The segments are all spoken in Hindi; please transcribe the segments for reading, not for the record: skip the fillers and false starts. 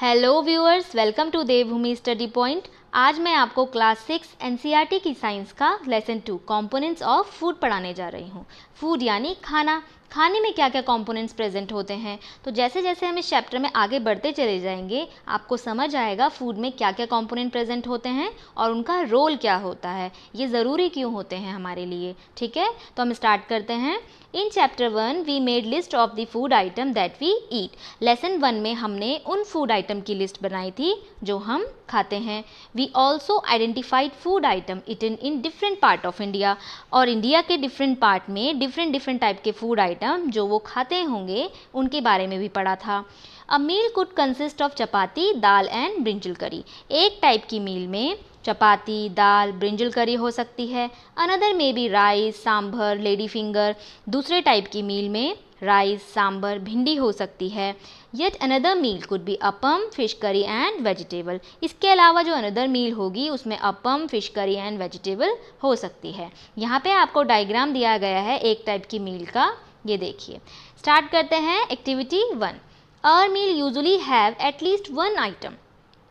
Hello viewers, welcome to Devbhoomi study point. आज मैं आपको क्लास 6 एनसीईआरटी की साइंस का लेसन 2 कंपोनेंट्स ऑफ फूड पढ़ाने जा रही हूँ। फूड यानी खाना, खाने में क्या क्या कंपोनेंट्स प्रेजेंट होते हैं। तो जैसे जैसे हम इस चैप्टर में आगे बढ़ते चले जाएंगे आपको समझ आएगा फूड में क्या क्या कंपोनेंट प्रेजेंट होते हैं और उनका रोल क्या होता है, ये ज़रूरी क्यों होते हैं हमारे लिए। ठीक है, तो हम स्टार्ट करते हैं। In chapter 1 we made list of the food item that we eat. Lesson 1 में हमने उन फूड आइटम की लिस्ट बनाई थी जो हम खाते हैं। We also identified food item eaten in different part of India. और इंडिया के डिफरेंट पार्ट में डिफरेंट टाइप के फूड आइटम जो वो खाते होंगे उनके बारे में भी पढ़ा था। A meal could consist of chapati, dal and brinjal curry. एक टाइप की मील में चपाती, दाल, ब्रिंजल करी हो सकती है। अनदर में भी राइस, सांभर, लेडी फिंगर। दूसरे टाइप की मील में राइस, सांभर, भिंडी हो सकती है। Yet another meal could be appam, fish curry and vegetable. इसके अलावा जो अनदर मील होगी उसमें appam, fish curry and vegetable हो सकती है। यहाँ पे आपको डायग्राम दिया गया है एक टाइप की मील का, ये देखिए। स्टार्ट करते हैं activity 1। Our meal usually have at least one item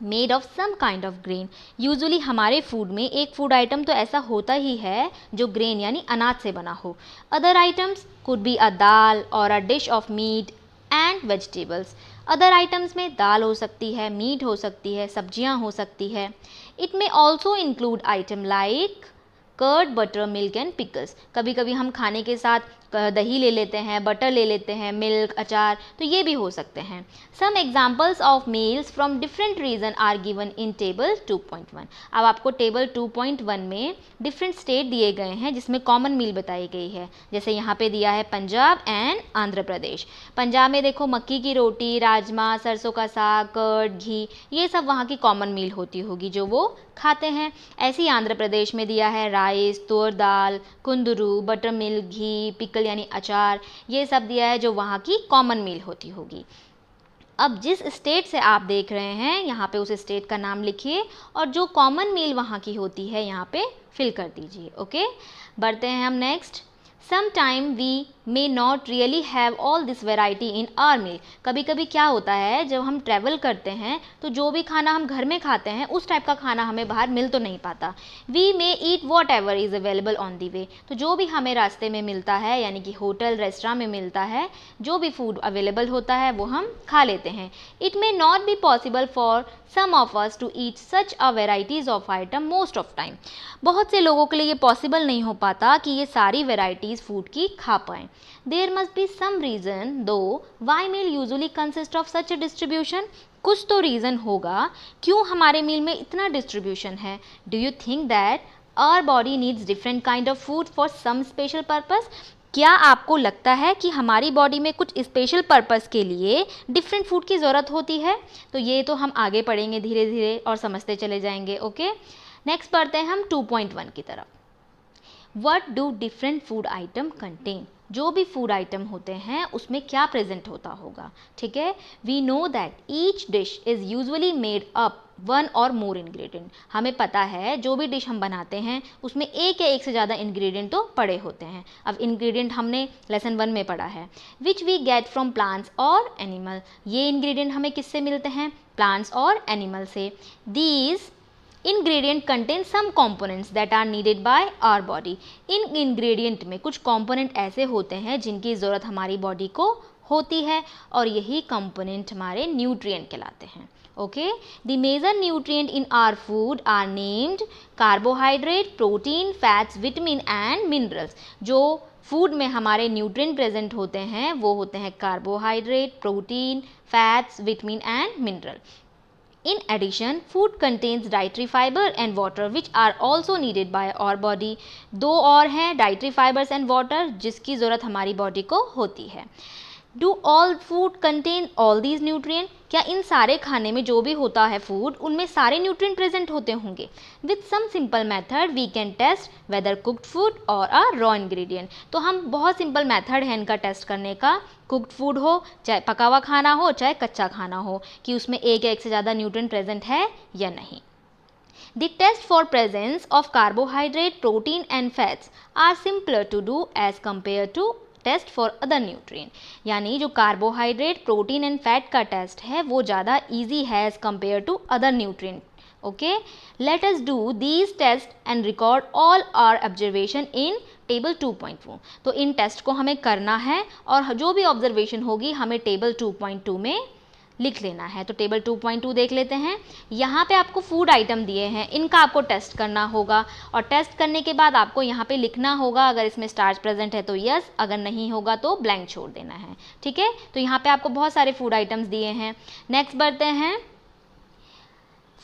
made of some kind of grain. Usually हमारे फूड में एक फूड आइटम तो ऐसा होता ही है जो ग्रेन यानी अनाज से बना हो। Other items could be a dal और a dish of meat and vegetables. Other items में दाल हो सकती है, मीट हो सकती है, सब्जियां हो सकती है। It may also include item like curd, butter, milk and pickles. कभी कभी हम खाने के साथ दही ले लेते हैं, बटर ले लेते हैं, मिल्क, अचार, तो ये भी हो सकते हैं। Some examples of meals from different region are given in table 2.1। अब आपको टेबल 2.1 में डिफरेंट स्टेट दिए गए हैं जिसमें कॉमन मील बताई गई है। जैसे यहाँ पे दिया है पंजाब एंड आंध्र प्रदेश। पंजाब में देखो मक्की की रोटी, राजमा, सरसों का साग, कर्ड, घी, ये सब वहाँ की कॉमन मील होती होगी जो वो खाते हैं। ऐसे ही आंध्र प्रदेश में दिया है राइस, तुअर दाल, कुंदरू, बटर मिल्क, घी, पिकल यानी अचार, ये सब दिया है जो वहाँ की कॉमन मील होती होगी। अब जिस स्टेट से आप देख रहे हैं यहाँ पे उस स्टेट का नाम लिखिए और जो कॉमन मील वहाँ की होती है यहाँ पे फिल कर दीजिए। ओके, बढ़ते हैं हम next. Sometime we may not really have all this variety in our meal। कभी कभी क्या होता है जब हम ट्रैवल करते हैं तो जो भी खाना हम घर में खाते हैं उस टाइप का खाना हमें बाहर मिल तो नहीं पाता। We may eat whatever is available on the way। तो जो भी हमें रास्ते में मिलता है यानी कि होटल, रेस्टोरेंट में मिलता है, जो भी फूड अवेलेबल होता है वो हम खा लेते हैं। It may not be possible for some of us to eat such a varieties of item most of time। बहुत से लोगों के लिए ये पॉसिबल नहीं हो पाता कि ये सारी वेराइटीज़ फूड की खा पाएँ। There must be some reason to why meal usually consist of such a distribution. कुछ तो रीज़न होगा क्यों हमारे मील में इतना डिस्ट्रीब्यूशन है। Do you think that our body needs different kind of food for some special purpose. क्या आपको लगता है कि हमारी बॉडी में कुछ स्पेशल पर्पस के लिए डिफरेंट फूड की ज़रूरत होती है। तो ये तो हम आगे पढ़ेंगे धीरे धीरे और समझते चले जाएंगे। ओके, नेक्स्ट पढ़ते हैं हम 2.1 की तरफ। What do different food item contain? जो भी फूड आइटम होते हैं उसमें क्या प्रेजेंट होता होगा। ठीक है, we know that each dish is usually made up one or more ingredient. हमें पता है जो भी डिश हम बनाते हैं उसमें एक या एक से ज़्यादा इंग्रेडिएंट तो पड़े होते हैं। अब इंग्रेडिएंट हमने लेसन 1 में पढ़ा है। Which we get from plants और एनिमल। ये इंग्रेडिएंट हमें किससे मिलते हैं? प्लांट्स और एनिमल से। These ingredient contain some components that are needed by our body। In ingredient में कुछ component ऐसे होते हैं जिनकी ज़रूरत हमारी बॉडी को होती है और यही component हमारे nutrient कहलाते हैं। Okay, the major nutrient in our food are named carbohydrate, protein, fats, vitamin and minerals। जो फूड में हमारे न्यूट्रिएंट प्रेजेंट होते हैं वो होते हैं carbohydrate, protein, fats, vitamin and mineral. In addition, food contains dietary fiber and water which are also needed by our body। दो और हैं dietary fibers and water जिसकी ज़रूरत हमारी बॉडी को होती है। Do all food contain all these nutrients? क्या इन सारे खाने में जो भी होता है फूड उनमें सारे न्यूट्रिएंट प्रेजेंट होते होंगे। With some simple method we can test whether cooked food or a raw ingredient. तो हम बहुत सिंपल मेथड है इनका टेस्ट करने का, कुक्ड फूड हो चाहे पका हुआ खाना हो चाहे कच्चा खाना हो, कि उसमें एक या एक से ज़्यादा न्यूट्रिएंट प्रेजेंट है या नहीं। The test for presence of carbohydrate, protein and fats are simpler to do as compared to test for other nutrient. यानी जो कार्बोहाइड्रेट, प्रोटीन एंड फैट का टेस्ट है वो ज़्यादा ईजी है as compare to other nutrient. Okay, let us do these test and record all our observation in table 2.2। तो इन टेस्ट को हमें करना है और जो भी ऑब्जर्वेशन होगी हमें टेबल 2.2 में लिख लेना है। तो टेबल 2.2 देख लेते हैं। यहाँ पे आपको फूड आइटम दिए हैं, इनका आपको टेस्ट करना होगा और टेस्ट करने के बाद आपको यहाँ पे लिखना होगा, अगर इसमें स्टार्च प्रेजेंट है तो यस, अगर नहीं होगा तो ब्लैंक छोड़ देना है। ठीक है, तो यहाँ पे आपको बहुत सारे फूड आइटम्स दिए हैं। नेक्स्ट बढ़ते हैं।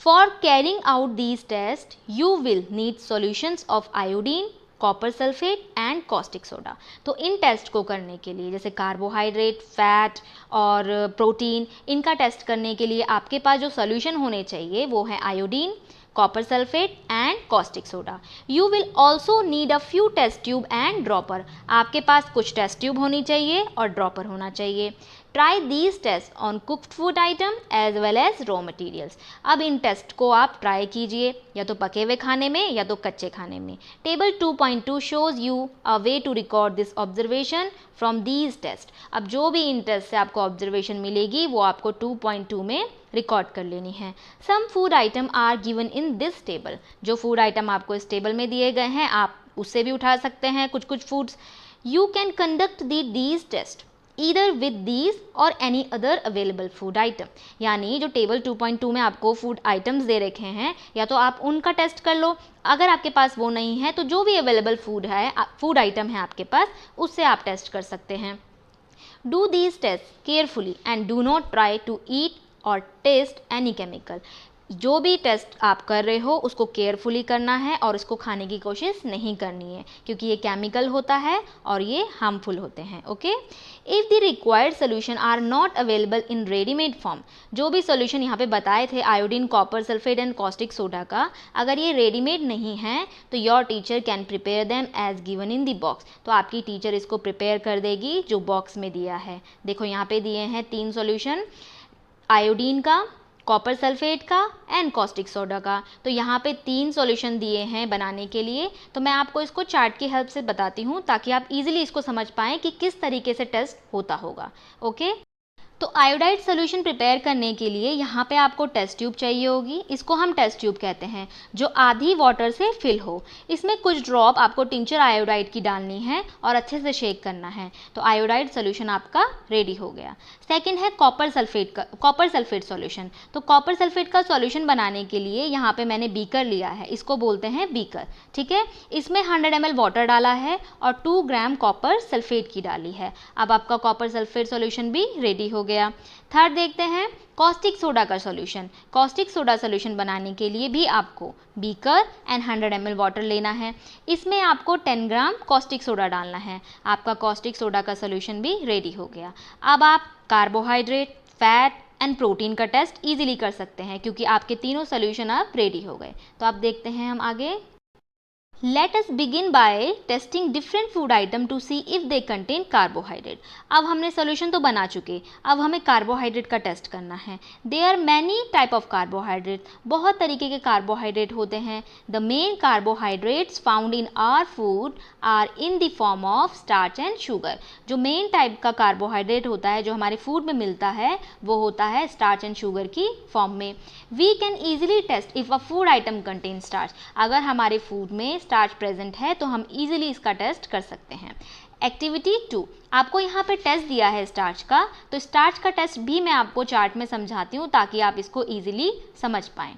For carrying out these test you will need solutions of iodine, copper sulphate and caustic soda. तो इन टेस्ट को करने के लिए जैसे कार्बोहाइड्रेट, फैट और प्रोटीन, इनका टेस्ट करने के लिए आपके पास जो सोल्यूशन होने चाहिए वो है iodine, copper sulphate and caustic soda. You will also need a few test tube and dropper. आपके पास कुछ टेस्ट ट्यूब होनी चाहिए और ड्रॉपर होना चाहिए। Try these test on cooked food item as well as raw materials. अब इन टेस्ट को आप ट्राई कीजिए या तो पके हुए खाने में या तो कच्चे खाने में। Table 2.2 shows you a way to record this observation from these test. अब जो भी इन टेस्ट से आपको ऑब्जर्वेशन मिलेगी वो आपको 2.2 में रिकॉर्ड कर लेनी है। Some food item are given in this table. जो फूड आइटम आपको इस टेबल में दिए गए हैं आप उससे भी उठा सकते हैं कुछ foods. You can conduct these test either with these और any other available food item. यानी जो टेबल 2.2 में आपको फूड आइटम्स दे रखे हैं या तो आप उनका टेस्ट कर लो, अगर आपके पास वो नहीं है तो जो भी अवेलेबल फूड आइटम है आपके पास उससे आप टेस्ट कर सकते हैं। Do these test carefully and do not try to eat or taste any chemical. जो भी टेस्ट आप कर रहे हो उसको केयरफुली करना है और इसको खाने की कोशिश नहीं करनी है क्योंकि ये केमिकल होता है और ये हार्मफुल होते हैं। Okay, if the required solution are not available in readymade form. जो भी सोल्यूशन यहाँ पे बताए थे iodine, copper sulphate and caustic soda का, अगर ये रेडीमेड नहीं है तो your teacher can prepare them as given in the box. तो आपकी टीचर इसको प्रिपेयर कर देगी जो बॉक्स में दिया है। देखो यहाँ पे दिए हैं 3 सोल्यूशन, आयोडीन का, कॉपर सल्फेट का एंड कॉस्टिक सोडा का। तो यहाँ पे 3 सॉल्यूशन दिए हैं बनाने के लिए। तो मैं आपको इसको चार्ट की हेल्प से बताती हूँ ताकि आप इजीली इसको समझ पाएँ कि किस तरीके से टेस्ट होता होगा। ओके, तो आयोडाइड सोल्यूशन प्रिपेयर करने के लिए यहाँ पे आपको टेस्ट ट्यूब चाहिए होगी। इसको हम टेस्ट ट्यूब कहते हैं, जो आधी वाटर से फिल हो। इसमें कुछ ड्रॉप आपको टिंचर आयोडाइड की डालनी है और अच्छे से शेक करना है। तो आयोडाइड सोल्यूशन आपका रेडी हो गया। सेकंड है कॉपर सल्फेट सोल्यूशन। तो कॉपर सल्फेट का सोल्यूशन बनाने के लिए यहाँ पे मैंने बीकर लिया है, इसको बोलते हैं बीकर। ठीक है, इसमें 100 ml वाटर डाला है और 2 ग्राम कॉपर सल्फेट की डाली है। अब आपका कॉपर सल्फेट सोल्यूशन भी रेडी हो गया। थर्ड देखते हैं कॉस्टिक सोडा का सॉल्यूशन। कॉस्टिक सोडा सॉल्यूशन बनाने के लिए भी आपको बीकर एंड 100 ml वाटर लेना है। इसमें आपको 10 ग्राम कॉस्टिक सोडा डालना है। आपका कॉस्टिक सोडा का सॉल्यूशन भी रेडी हो गया। अब आप कार्बोहाइड्रेट, फैट एंड प्रोटीन का टेस्ट इजीली कर सकते हैं क्योंकि आपके तीनों सॉल्यूशन अब रेडी हो गए। तो आप देखते हैं हम आगे। Let us begin by testing different food item to see if they contain carbohydrate। अब हमने सोल्यूशन तो बना चुके, अब हमें कार्बोहाइड्रेट का टेस्ट करना है। There are many type of carbohydrate। बहुत तरीके के कार्बोहाइड्रेट होते हैं। The main carbohydrates found in our food are in the form of starch and sugar। जो मेन टाइप का कार्बोहाइड्रेट होता है जो हमारे फूड में मिलता है वो होता है स्टार्च एंड शुगर की फॉर्म में। We can easily test if a food item contains starch। अगर हमारे फूड में स्टार्च प्रेजेंट है तो हम इजीली इसका टेस्ट कर सकते हैं। एक्टिविटी 2, आपको यहाँ पे टेस्ट दिया है स्टार्च का, तो स्टार्च का टेस्ट भी मैं आपको चार्ट में समझाती हूँ ताकि आप इसको इजीली समझ पाएँ।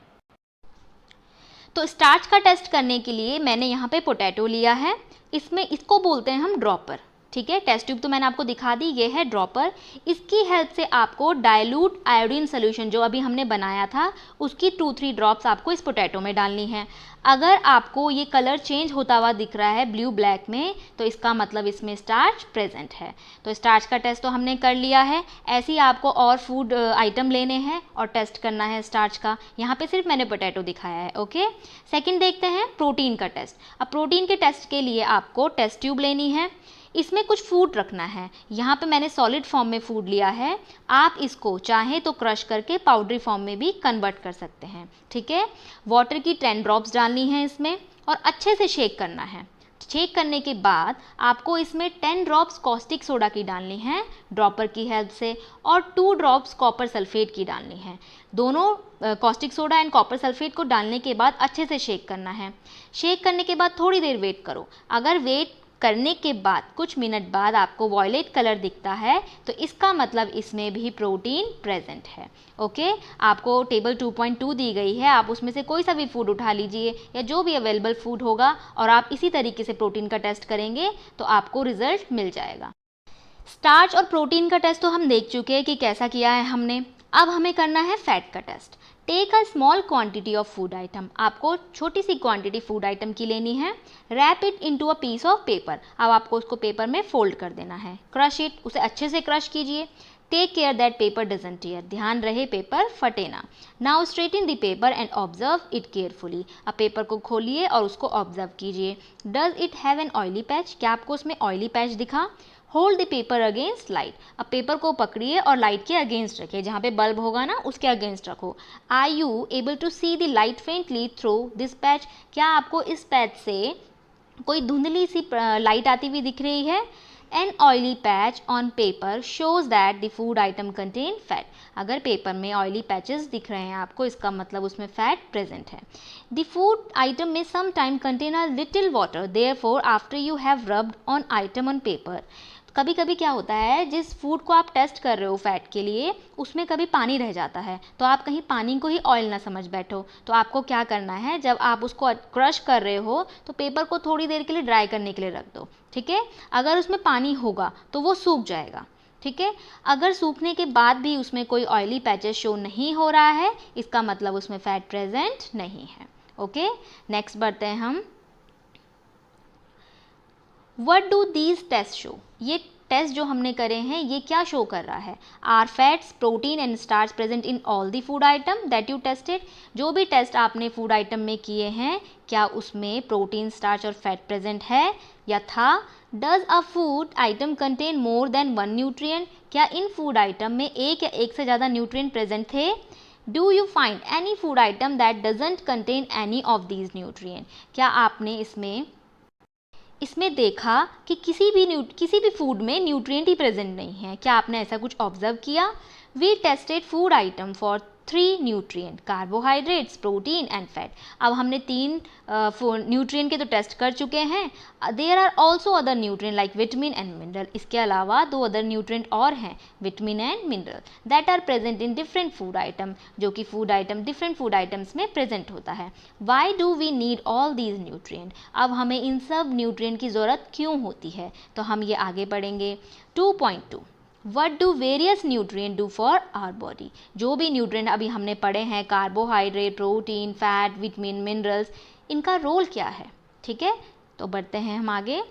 तो स्टार्च का टेस्ट करने के लिए मैंने यहाँ पे पोटैटो लिया है, इसको बोलते हैं हम ड्रॉपर। ठीक है, टेस्ट ट्यूब तो मैंने आपको दिखा दी, ये है ड्रॉपर। इसकी हेल्प से आपको डाइल्यूट आयोडीन सोल्यूशन जो अभी हमने बनाया था उसकी 2-3 ड्रॉप्स आपको इस पोटैटो में डालनी है। अगर आपको ये कलर चेंज होता हुआ दिख रहा है ब्लू ब्लैक में तो इसका मतलब इसमें स्टार्च प्रेजेंट है। तो स्टार्च का टेस्ट तो हमने कर लिया है। ऐसे ही आपको और फूड आइटम लेने हैं और टेस्ट करना है स्टार्च का। यहाँ पे सिर्फ मैंने पोटैटो दिखाया है। ओके, सेकंड देखते हैं प्रोटीन का टेस्ट। अब प्रोटीन के टेस्ट के लिए आपको टेस्ट ट्यूब लेनी है, इसमें कुछ फूड रखना है। यहाँ पे मैंने सॉलिड फॉर्म में फूड लिया है, आप इसको चाहें तो क्रश करके पाउडरी फॉर्म में भी कन्वर्ट कर सकते हैं। ठीक है, वाटर की 10 ड्रॉप्स डालनी है इसमें और अच्छे से शेक करना है। शेक करने के बाद आपको इसमें 10 ड्रॉप्स कॉस्टिक सोडा की डालनी है ड्रॉपर की हेल्प से, और 2 ड्रॉप्स कॉपर सल्फेट की डालनी है। दोनों caustic soda and copper sulphate को डालने के बाद अच्छे से शेक करना है। शेक करने के बाद थोड़ी देर वेट करो। अगर वेट करने के बाद कुछ मिनट बाद आपको वॉयलेट कलर दिखता है तो इसका मतलब इसमें भी प्रोटीन प्रेजेंट है। ओके, आपको टेबल 2.2 दी गई है, आप उसमें से कोई सा भी फूड उठा लीजिए या जो भी अवेलेबल फूड होगा और आप इसी तरीके से प्रोटीन का टेस्ट करेंगे तो आपको रिजल्ट मिल जाएगा। स्टार्च और प्रोटीन का टेस्ट तो हम देख चुके हैं कि कैसा किया है हमने। अब हमें करना है फैट का test. Take a small quantity of food item, आपको छोटी सी क्वांटिटी फूड आइटम की लेनी है। Wrap it into a piece of paper, अब आपको उसको पेपर में फोल्ड कर देना है। क्रश इट, उसे अच्छे से क्रश कीजिए। Take care that paper doesn't tear, ध्यान रहे पेपर फटे ना। Now straighten the paper and observe it carefully, अब पेपर को खोलिए और उसको ऑब्जर्व कीजिए। Does it have an oily patch, क्या आपको उसमें ऑयली पैच दिखा? Hold the paper against light, अब पेपर को पकड़िए और लाइट के अगेंस्ट रखिए, जहाँ पे बल्ब होगा ना उसके अगेंस्ट रखो। Are you able to see the light faintly through this patch, क्या आपको इस पैच से कोई धुंधली सी लाइट आती हुई दिख रही है? An oily patch on paper shows that the food item contain fat, अगर पेपर में ऑयली पैचेस दिख रहे हैं आपको इसका मतलब उसमें फैट प्रेजेंट है। द फूड आइटम में some time contain a little water, therefore after you have rubbed on item on paper, कभी कभी क्या होता है जिस फूड को आप टेस्ट कर रहे हो फैट के लिए उसमें कभी पानी रह जाता है, तो आप कहीं पानी को ही ऑयल ना समझ बैठो। तो आपको क्या करना है, जब आप उसको क्रश कर रहे हो तो पेपर को थोड़ी देर के लिए ड्राई करने के लिए रख दो, ठीक है। अगर उसमें पानी होगा तो वो सूख जाएगा, ठीक है। अगर सूखने के बाद भी उसमें कोई ऑयली पैचेस शो नहीं हो रहा है इसका मतलब उसमें फैट प्रेजेंट नहीं है। ओके, नेक्स्ट बढ़ते हैं हम। What do these tests show? ये टेस्ट जो हमने करे हैं ये क्या शो कर रहा है? Are fats, protein and starch present in all the food item that you tested, जो भी टेस्ट आपने फूड आइटम में किए हैं क्या उसमें प्रोटीन, स्टार्च और फैट प्रेजेंट है या था? Does a food item contain more than one nutrient, क्या इन फूड आइटम में एक या एक से ज़्यादा न्यूट्रिएंट प्रेजेंट थे? Do you find any food item that doesn't contain any of these nutrient, क्या आपने इसमें देखा कि किसी भी फूड में न्यूट्रिएंट ही प्रेजेंट नहीं है? क्या आपने ऐसा कुछ ऑब्जर्व किया? We tested food item for 3 nutrient, carbohydrates, protein and fat. अब हमने 3 न्यूट्रिएंट के तो टेस्ट कर चुके हैं। There are also other nutrient like vitamin and mineral, इसके अलावा 2 अदर न्यूट्रिएंट और हैं, vitamin and mineral, that are present in different food item, जो कि डिफरेंट फूड आइटम्स में प्रेजेंट होता है। Why do we need all these nutrient, अब हमें इन सब न्यूट्रिएंट की ज़रूरत क्यों होती है? तो हम ये आगे पढ़ेंगे। 2.2 What do various nutrient do for our body, जो भी न्यूट्रिएंट अभी हमने पढ़े हैं, carbohydrate, protein, fat, vitamin, minerals, इनका रोल क्या है? ठीक है, तो बढ़ते हैं हम आगे।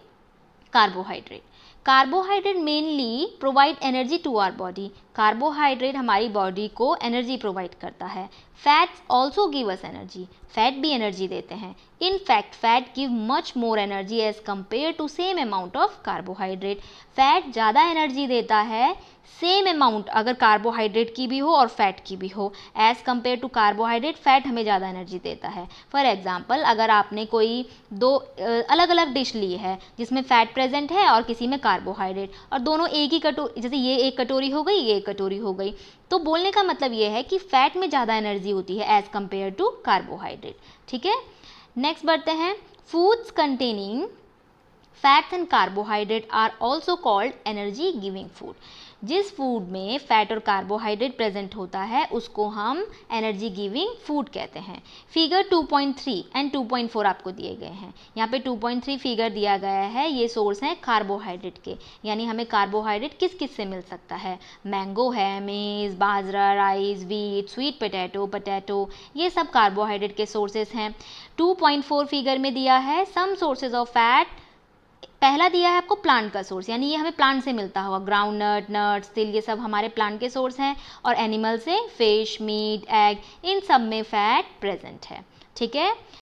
Carbohydrate, carbohydrate mainly provide energy to our body, carbohydrate हमारी बॉडी को एनर्जी प्रोवाइड करता है। Fats also give us energy, fat भी एनर्जी देते हैं। In fact fat give much more energy as compare to same amount of carbohydrate, fat ज़्यादा एनर्जी देता है सेम अमाउंट अगर कार्बोहाइड्रेट की भी हो और फैट की भी हो, as compare to carbohydrate fat हमें ज़्यादा एनर्जी देता है। फॉर एग्जांपल, अगर आपने कोई 2 अलग अलग डिश ली है जिसमें फैट प्रेजेंट है और किसी में कार्बोहाइड्रेट, और दोनों एक ही कटोरी, जैसे ये एक कटोरी हो गई, ये एक कटोरी हो गई, तो बोलने का मतलब ये है कि फैट में ज़्यादा एनर्जी होती है एज़ कम्पेयर टू कार्बोहाइड्रेट, ठीक है। नेक्स्ट बढ़ते हैं। Foods containing fats and carbohydrate are also called energy giving food, जिस फूड में फैट और कार्बोहाइड्रेट प्रेजेंट होता है उसको हम एनर्जी गिविंग फूड कहते हैं। फिगर 2.3 एंड 2.4 आपको दिए गए हैं। यहाँ पे 2.3 फिगर दिया गया है, ये सोर्स हैं कार्बोहाइड्रेट के, यानी हमें कार्बोहाइड्रेट किस किस से मिल सकता है? मैंगो है, मेज़, बाजरा, राइस, व्हीट, स्वीट पोटैटो, ये सब कार्बोहाइड्रेट के सोर्सेज हैं। 2.4 फिगर में दिया है सम सोर्सेज ऑफ फैट, पहला दिया है आपको प्लांट का सोर्स, यानी ये हमें प्लांट से मिलता होगा, ग्राउंड नट, नट्स, तिल, ये सब हमारे प्लांट के सोर्स हैं। और एनिमल से फिश, मीट, एग, इन सब में फैट प्रेजेंट है, ठीक है।